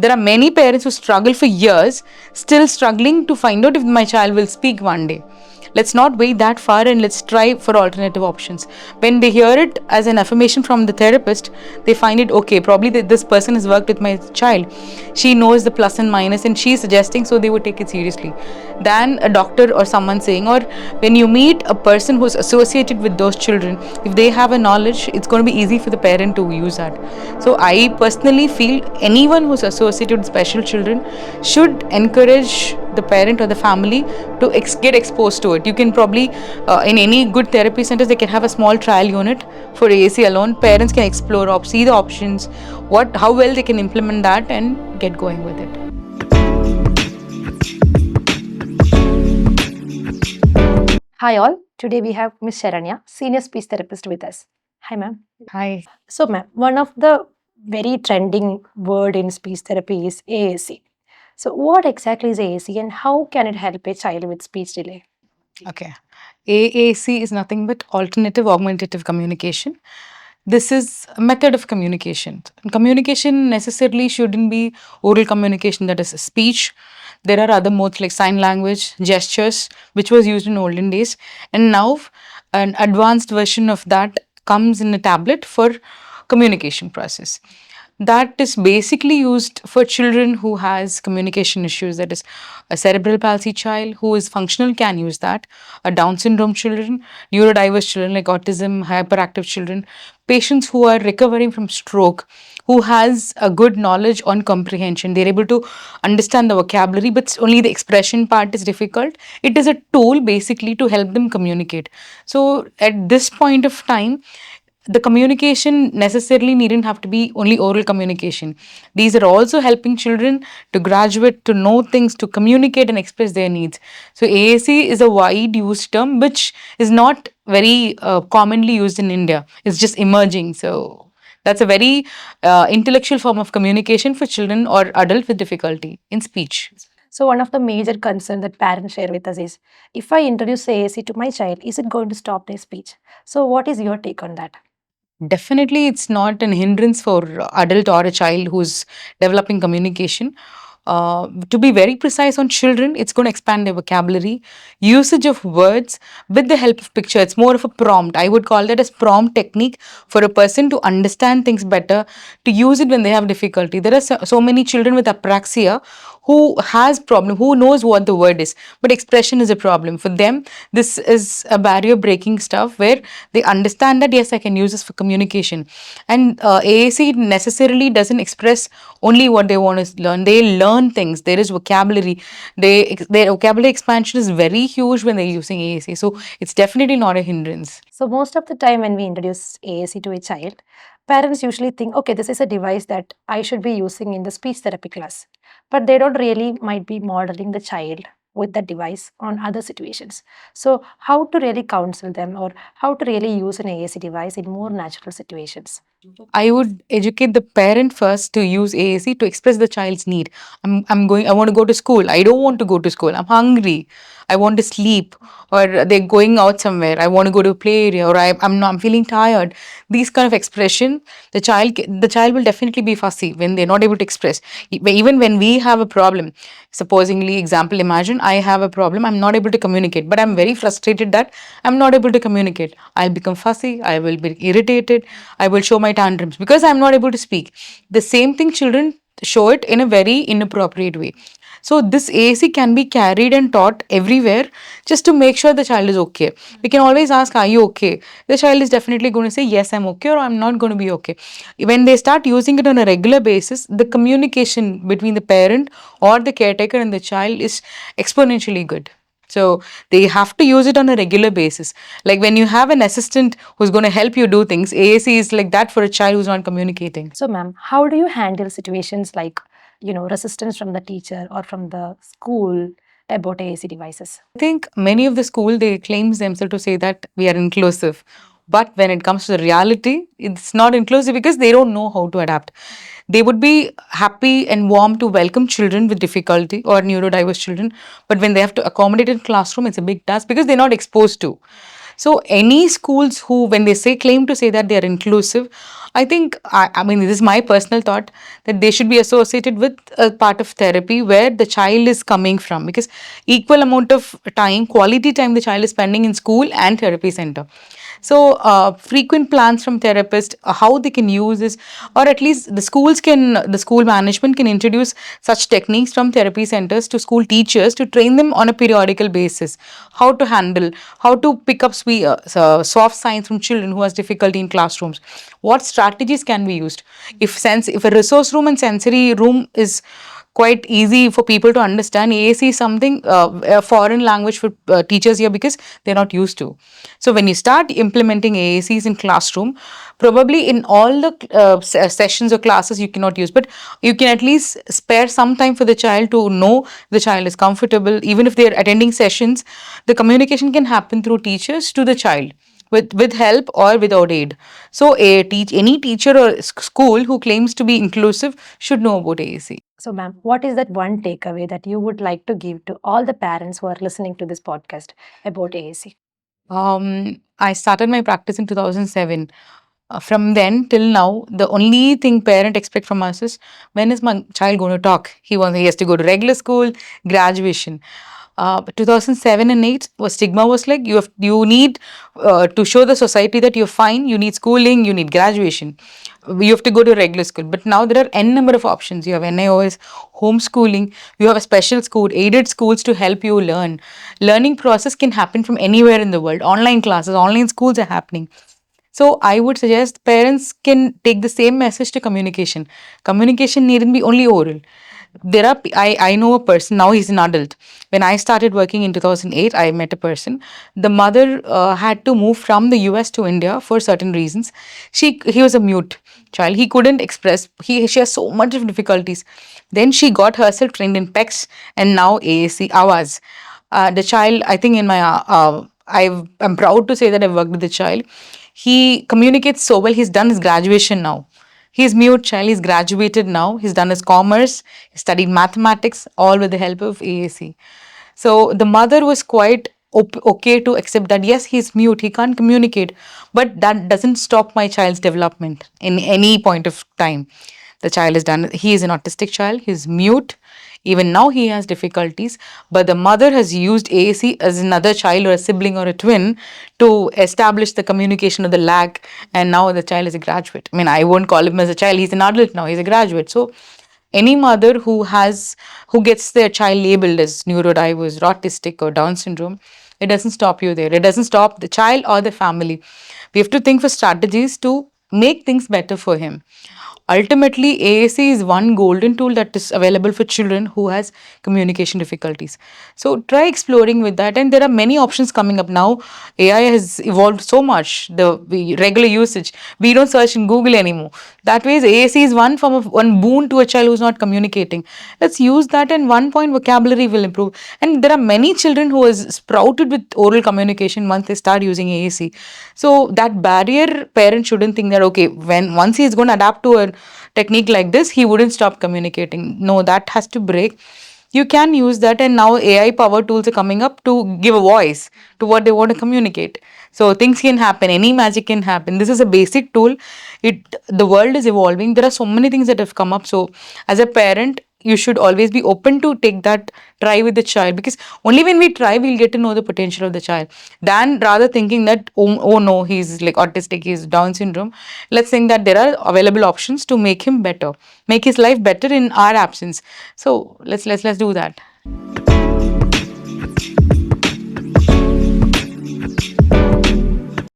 There are many parents who struggle for years, still struggling to find out if my child will speak one day. Let's not wait that far and let's try for alternative options. When they hear it as an affirmation from the therapist, they find it okay. Probably this person has worked with my child. She knows the plus and minus and she's suggesting, so they would take it seriously. Than a doctor or someone saying, or when you meet a person who's associated with those children, if they have a knowledge, it's going to be easy for the parent to use that. So I personally feel anyone who's associated with special children should encourage the parent or the family to get exposed to it. You can probably, in any good therapy centers, they can have a small trial unit for AAC alone. Parents can explore, see the options, how well they can implement that and get going with it. Hi all, today we have Ms. Sharanya, Senior Speech Therapist with us. Hi ma'am. Hi. So ma'am, one of the very trending word in speech therapy is AAC. So what exactly is AAC and how can it help a child with speech delay? Okay. AAC is nothing but alternative augmentative communication. This is a method of communication. Communication necessarily shouldn't be oral communication, that is speech. There are other modes like sign language, gestures, which was used in olden days. And now an advanced version of that comes in a tablet for communication process. That is basically used for children who has communication issues. That is, a cerebral palsy child who is functional can use that, a Down syndrome children, neurodiverse children like autism, hyperactive children, patients who are recovering from stroke, who has a good knowledge on comprehension. They're able to understand the vocabulary, but only the expression part is difficult. It is a tool basically to help them communicate. So at this point of time, the communication necessarily needn't have to be only oral communication. These are also helping children to graduate, to know things, to communicate and express their needs. So AAC is a wide used term which is not very commonly used in India. It's just emerging. So that's a very intellectual form of communication for children or adults with difficulty in speech. So one of the major concerns that parents share with us is, if I introduce AAC to my child, is it going to stop their speech? So what is your take on that? Definitely, it's not an hindrance for adult or a child who's developing communication. To be very precise on children, it's going to expand their vocabulary, usage of words with the help of picture. It's more of a prompt. I would call that as prompt technique for a person to understand things better, to use it when they have difficulty. There are so many children with apraxia who has problem, who knows what the word is, but expression is a problem for them. This is a barrier breaking stuff where they understand that yes, I can use this for communication. And AAC necessarily doesn't express only what they want to learn. They learn things. There is vocabulary. Their vocabulary expansion is very huge when they're using AAC. So it's definitely not a hindrance. So most of the time when we introduce AAC to a child, parents usually think, okay, this is a device that I should be using in the speech therapy class. But they don't really might be modeling the child with the device on other situations. So how to really counsel them or how to really use an AAC device in more natural situations? I would educate the parent first to use AAC to express the child's need. I want to go to school. I don't want to go to school. I'm hungry. I want to sleep. Or they're going out somewhere. I want to go to a play area, or I'm feeling tired. These kind of expression, the child will definitely be fussy when they're not able to express. Even when we have a problem, supposingly, example, imagine I have a problem, I'm not able to communicate, but I'm very frustrated that I'm not able to communicate. I'll become fussy, I will be irritated, I will show my tantrums because I'm not able to speak. The same thing children show it in a very inappropriate way. So this AAC can be carried and taught everywhere just to make sure the child is okay. We can always ask, are you okay? The child is definitely going to say, yes, I'm okay, or I'm not going to be okay. When they start using it on a regular basis, the communication between the parent or the caretaker and the child is exponentially good. So they have to use it on a regular basis. Like when you have an assistant who's going to help you do things, AAC is like that for a child who's not communicating. So ma'am, how do you handle situations like, resistance from the teacher or from the school about AAC devices? I think many of the school, they claims themselves to say that we are inclusive. But when it comes to the reality, it's not inclusive because they don't know how to adapt. They would be happy and warm to welcome children with difficulty or neurodiverse children. But when they have to accommodate in classroom, it's a big task because they're not exposed to. So any schools who, when they say claim to say that they are inclusive, I think, I mean, this is my personal thought, that they should be associated with a part of therapy where the child is coming from, because equal amount of time, quality time the child is spending in school and therapy center. So frequent plans from therapist, how they can use this, or at least the school management can introduce such techniques from therapy centers to school teachers to train them on a periodical basis, how to handle, how to pick up soft signs from children who has difficulty in classrooms, what strategies can be used. If a resource room and sensory room is quite easy for people to understand, AAC is something, a foreign language for teachers here, because they're not used to. So when you start implementing AACs in classroom, probably in all the sessions or classes you cannot use, but you can at least spare some time for the child to know the child is comfortable. Even if they're attending sessions, the communication can happen through teachers to the child, with help or without aid. So any teacher or school who claims to be inclusive should know about AAC. So, ma'am, what is that one takeaway that you would like to give to all the parents who are listening to this podcast about AAC? I started my practice in 2007. From then till now, the only thing parent expect from us is, when is my child going to talk? He has to go to regular school, graduation. 2007 and 8 was stigma was like, you need to show the society that you're fine. You need schooling. You need graduation. You have to go to regular school. But now there are n number of options. You have NIOS, homeschooling. You have a special school, aided schools to help you learn. Learning process can happen from anywhere in the world. Online classes, online schools are happening. So I would suggest parents can take the same message to communication. Communication needn't be only oral. I know a person, now he's an adult. When I started working in 2008, I met a person. The mother had to move from the US to India for certain reasons. He was a mute child. He couldn't express. She has so much of difficulties. Then she got herself trained in PEX and now AAC Awaz. The child, I think, I'm proud to say that I've worked with the child. He communicates so well. He's done his graduation now. He's mute child. He's graduated now. He's done his commerce. He studied mathematics, all with the help of AAC. So the mother was quite okay to accept that, yes, he's mute, he can't communicate, but that doesn't stop my child's development in any point of time. The child is done. He is an autistic child. He's mute. Even now he has difficulties, but the mother has used AAC as another child or a sibling or a twin to establish the communication of the lag. And now the child is a graduate. I mean, I won't call him as a child. He's an adult now. He's a graduate. So any mother who gets their child labeled as neurodiverse, autistic, or Down syndrome, it doesn't stop you there. It doesn't stop the child or the family. We have to think for strategies to make things better for him. Ultimately, AAC is one golden tool that is available for children who has communication difficulties. So try exploring with that, and there are many options coming up now. AI has evolved so much. The regular usage, we don't search in Google anymore. That way, AAC is one form of one boon to a child who's not communicating. Let's use that, and one point vocabulary will improve. And there are many children who has sprouted with oral communication once they start using AAC. So that barrier, parents shouldn't think that, okay, when once he is going to adapt to a technique like this, he wouldn't stop communicating. No, that has to break. You can use that, and now AI power tools are coming up to give a voice to what they want to communicate. So things can happen, any magic can happen. This is a basic tool. The world is evolving. There are so many things that have come up. So as a parent, you should always be open to take that try with the child, because only when we try we'll get to know the potential of the child, than rather thinking that, oh no, he's like autistic, he's Down syndrome. Let's think that there are available options to make him better, make his life better in our absence. So let's do that.